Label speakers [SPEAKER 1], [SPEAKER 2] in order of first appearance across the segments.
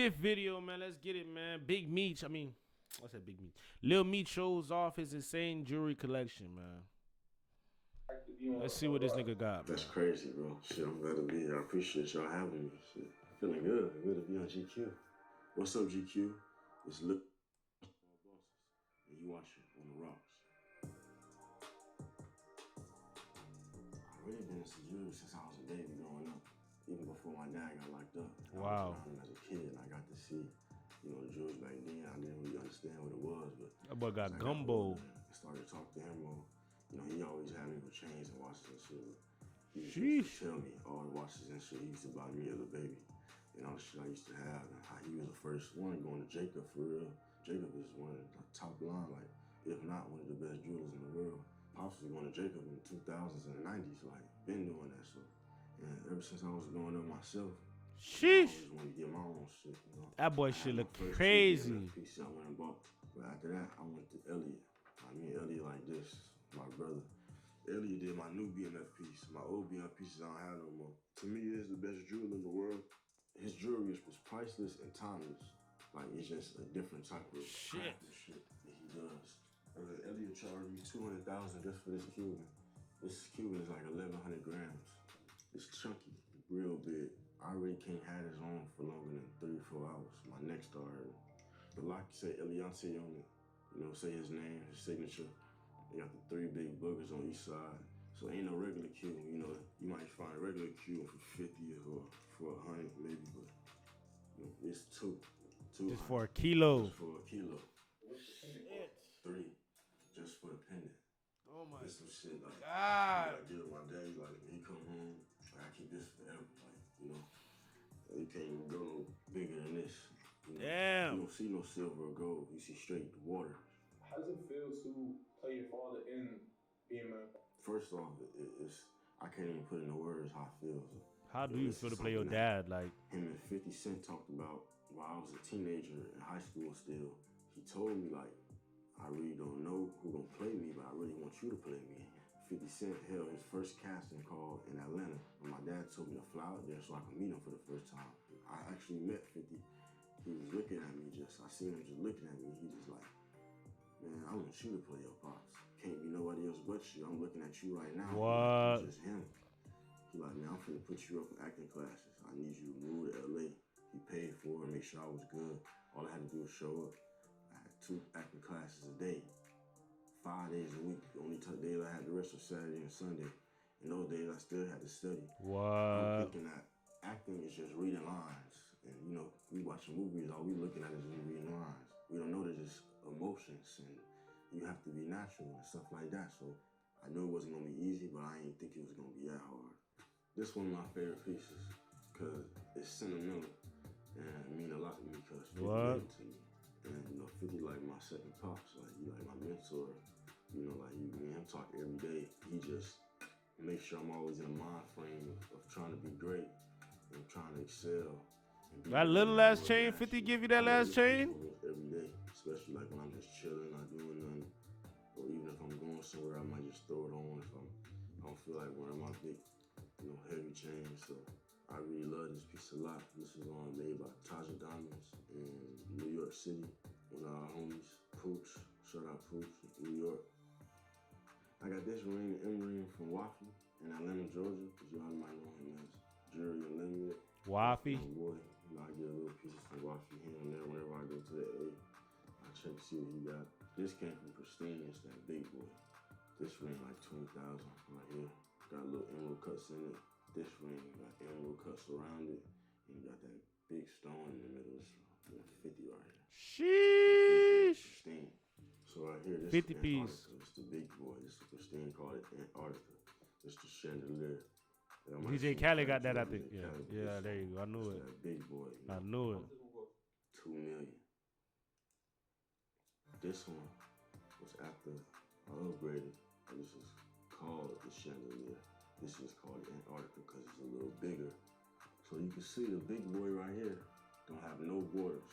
[SPEAKER 1] fifth video, man. Let's get it, man. Big Meech. I mean, what's that? Big Meech. Lil Meech shows off his insane jewelry collection, man. Let's see what this nigga got,
[SPEAKER 2] man. That's crazy, bro. Shit, I'm glad to be here. I appreciate y'all having me. Shit, feeling good. Good to be on GQ. What's up, GQ? It's Look Bosses, and you watch it on the rocks. I've really been into jewelry since I was a baby growing up. Even before my dad got locked up.
[SPEAKER 1] Wow.
[SPEAKER 2] I was around as a kid, and I got to see, the jewelry back then. I didn't really understand what it was, but
[SPEAKER 1] that boy got gumbo.
[SPEAKER 2] I started to talk to him more. He always had me with chains and watches and shit. He used to tell me all the watches and shit he used to buy me as a baby. And all the shit I used to have, and how he was the first one going to Jacob for real. Jacob is one of the top line, like, if not one of the best jewelers in the world. Pops was going to Jacob in the 2000s and the 90s, like, been doing that, so. And ever since I was growing up myself, I always wanted to get my own shit,
[SPEAKER 1] That boy shit look crazy.
[SPEAKER 2] Piece I went and bought. But after that, I went to Elliot. Me and Elliot like this, my brother. Elliot did my new BMF piece. My old BMF pieces I don't have no more. To me, he is the best jeweler in the world. His jewelry is priceless and timeless. Like, it's just a different type of shit that he does. Elliot charged me $200,000 just for this Cuban. This Cuban is like 1,100 grams. It's chunky, real big. I already can't have this on for longer than 3 or 4 hours. My neck started. The lock say Eliante on it. Say his name, his signature. They got the 3 big boogers on each side. So ain't no regular Cuban. You might find a regular Cuban for 50 or for 100 maybe, but it's 2.
[SPEAKER 1] Just for a kilo.
[SPEAKER 2] Just for a kilo. Shit. 3, just for the pendant.
[SPEAKER 1] Oh my
[SPEAKER 2] This some shit like,
[SPEAKER 1] God.
[SPEAKER 2] I give my daddy, like, when he come home, I keep this forever, like, you can't even go no bigger than this.
[SPEAKER 1] Damn.
[SPEAKER 2] You don't see no silver or gold, you see straight water.
[SPEAKER 3] How does it feel to play your father in BMF?
[SPEAKER 2] First off, I can't even put into words how it feels.
[SPEAKER 1] How do you feel to play your dad? Like,
[SPEAKER 2] him and 50 Cent talked about while I was a teenager in high school still. He told me, like, I really don't know who gonna play me, but I really want you to play me. 50 Cent held his first casting call in Atlanta, and my dad told me to fly out there so I could meet him for the first time. I actually met 50. He was looking at me I seen him just looking at me. He just like, man, I want you to play your pops. Can't be nobody else but you. I'm looking at you right now.
[SPEAKER 1] What?
[SPEAKER 2] Just him. He like, man, I'm finna put you up in acting classes. I need you to move to LA. He paid for it, make sure I was good. All I had to do was show up. I had 2 acting classes a day, 5 days a week. The only days I had the rest was Saturday and Sunday. And those days I still had to study.
[SPEAKER 1] What?
[SPEAKER 2] I'm thinking that acting is just reading lines. And we watching movies, all we looking at is reading lines. We don't know that it's emotions and you have to be natural and stuff like that. So I knew it wasn't gonna be easy, but I didn't think it was gonna be that hard. This one of my favorite pieces because it's sentimental and it mean a lot to me because 50 gave it to me. And 50 like my second pops, like he like my mentor. Like me and him talk every day. He just makes sure I'm always in a mind frame of trying to be great and trying to excel.
[SPEAKER 1] That little last chain, 50 give you that last chain?
[SPEAKER 2] Every day, especially like when I'm just chilling, not doing nothing. Or even if I'm going somewhere, I might just throw it on if I don't feel like wearing my big, heavy chain. So I really love this piece a lot. This is made by Taja Diamonds in New York City. One of our homies, Pooch. Shout out Pooch, New York. I got this ring, the M ring from Waffy in Atlanta, Georgia, because y'all might know him as Jury Unlimited.
[SPEAKER 1] Waffy?
[SPEAKER 2] Boy, I get a little pieces from Waffy here and there whenever I go to the A. I check to see what he got. This came from Pristine, it's that big boy. This ring like 20,000 right here. Got little emerald cuts in it. This ring got emerald cuts around it. And you got that big stone in the middle. It's 50 right
[SPEAKER 1] here. Sheesh.
[SPEAKER 2] Pristine. So right here, this
[SPEAKER 1] 50
[SPEAKER 2] is
[SPEAKER 1] piece.
[SPEAKER 2] It's the big boy. This is Pristine, called it Antarctica. It's the chandelier.
[SPEAKER 1] DJ Khaled got that, I think. Yeah, there you go. I knew it.
[SPEAKER 2] That big boy.
[SPEAKER 1] I knew it.
[SPEAKER 2] 2 million. This one was after I upgraded. This is called the chandelier. This is called Antarctica because it's a little bigger. So you can see the big boy right here don't have no borders.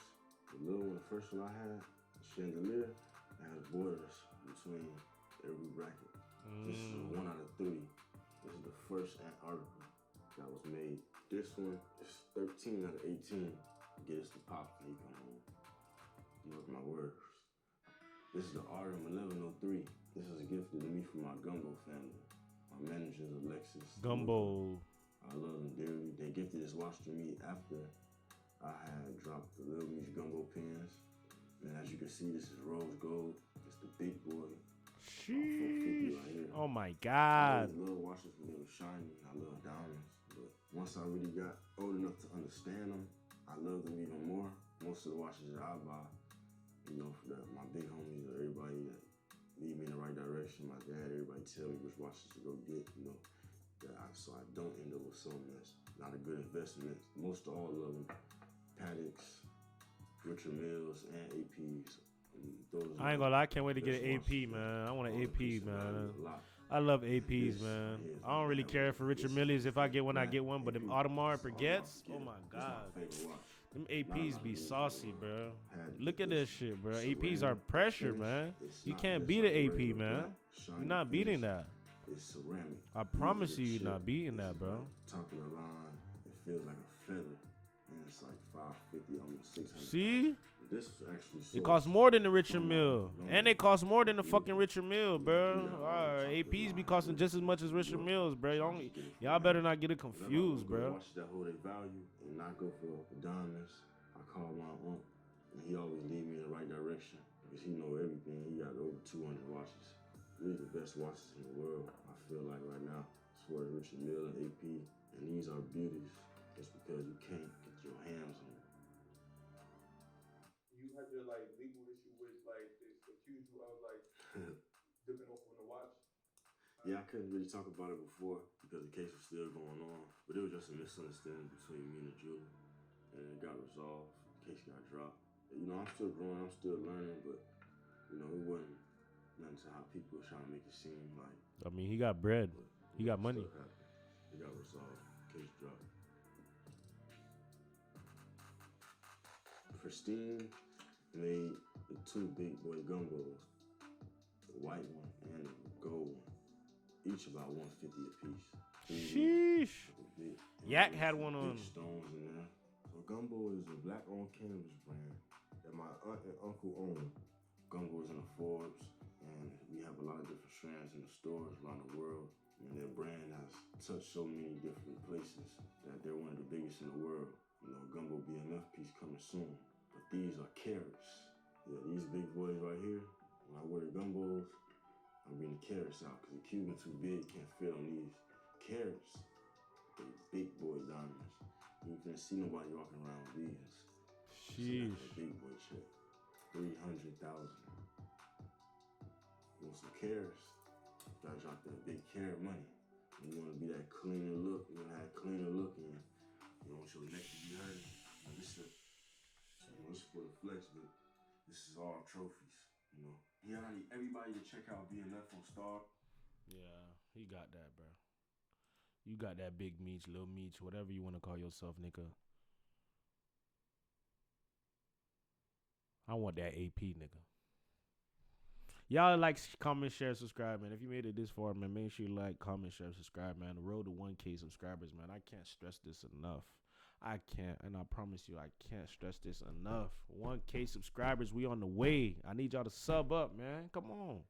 [SPEAKER 2] The little one, the first one I had, the chandelier, it has borders between every bracket. This is 1 out of 3. This is the first Antarctica that was made. This one is 13 out of 18. get us the pop when he come home. You know my words. This is the RM1103. This was gifted to me from my Gumbo family. My managers, Alexis.
[SPEAKER 1] Gumbo.
[SPEAKER 2] I love them dearly. They gifted this watch to me after I had dropped the Lil Meech Gumbo pins. And as you can see, this is rose gold. It's the big boy.
[SPEAKER 1] Sheesh.
[SPEAKER 2] Right here.
[SPEAKER 1] Oh my God.
[SPEAKER 2] I really love watches when they were shiny. I love diamonds. But once I really got old enough to understand them, I love them even more. Most of the watches that I buy, you know, for my big homies or everybody that lead me in the right direction, my dad, everybody tell me which watches to go get, you know, so I don't end up with something that's not a good investment. Most of all of them, Patek's, Richard Milles, and APs.
[SPEAKER 1] I ain't gonna lie, I can't wait to get an AP, man. I want an AP, man. I love APs, man. I don't really care for Richard Milles. If I get one, I get one. But them Audemars Piguets, oh my God. Them APs be saucy, bro. Look at this shit, bro. APs are pressure, man. You can't beat an AP, man. You're not beating that.
[SPEAKER 2] It's ceramic.
[SPEAKER 1] I promise you're not beating that, bro.
[SPEAKER 2] Top of the line, it feels like a feather. And it's like $550, almost $600.
[SPEAKER 1] See?
[SPEAKER 2] This is actually
[SPEAKER 1] it costs more than the Richard Mille. And it costs more than the fucking Richard Mille, bro. APs be costing just as much as Richard Milles, bro. Y'all better not get it confused, bro.
[SPEAKER 2] Watch that hold their value and not go for diamonds. I call my uncle, and he always lead me in the right direction because he know everything. He got over 200 watches. Really the best watches in the world, I feel like right now. As far as Richard Mille and AP, and these are beauties just because you can't get your hands on them.
[SPEAKER 3] You had your like legal issue with like they accused you of like dipping off on the watch.
[SPEAKER 2] Yeah, I couldn't really talk about it before because the case was still going on, but it was just a misunderstanding between me and the jeweler, and it got resolved. The case got dropped. You know, I'm still growing, I'm still learning, but you know, it wasn't nothing to how people were trying to make it seem like.
[SPEAKER 1] I mean, he got bread. He got money.
[SPEAKER 2] It got resolved. Case dropped. Pristine made the two big boy gumbos, the white one and the gold one, each about $150 a piece.
[SPEAKER 1] Sheesh. Yak had one on.
[SPEAKER 2] Stones in there. So Gumbo is a black-owned cannabis brand that my aunt and uncle own. Gumbo is in the Forbes, and we have a lot of different strands in the stores around the world. And their brand has touched so many different places that they're one of the biggest in the world. You know, Gumbo BMF piece coming soon. But these are carats. Yeah, these big boys right here, when I wear the Gumbos, I'm bringing the carats out because the Cuban too big, can't fit on these. Carats, they big boy diamonds. You can't see nobody walking around with these.
[SPEAKER 1] Sheesh.
[SPEAKER 2] Big boy check. 300,000. You want some carats? Gotta drop that big carat money. You want to be that cleaner look. You want to have a cleaner look, and you don't want your neck to be hurting. This is for the flex, but this is all trophies. You know, yeah, I need everybody to check out BMF on Star.
[SPEAKER 1] Yeah, he got that, bro. You got that big Meech, little Meech, whatever you want to call yourself, nigga. I want that AP, nigga. Y'all like, comment, share, subscribe, man. If you made it this far, man, make sure you like, comment, share, subscribe, man. The road to 1K subscribers, man. I can't stress this enough. I can't, and I promise you, I can't stress this enough. 1K subscribers, we on the way. I need y'all to sub up, man. Come on.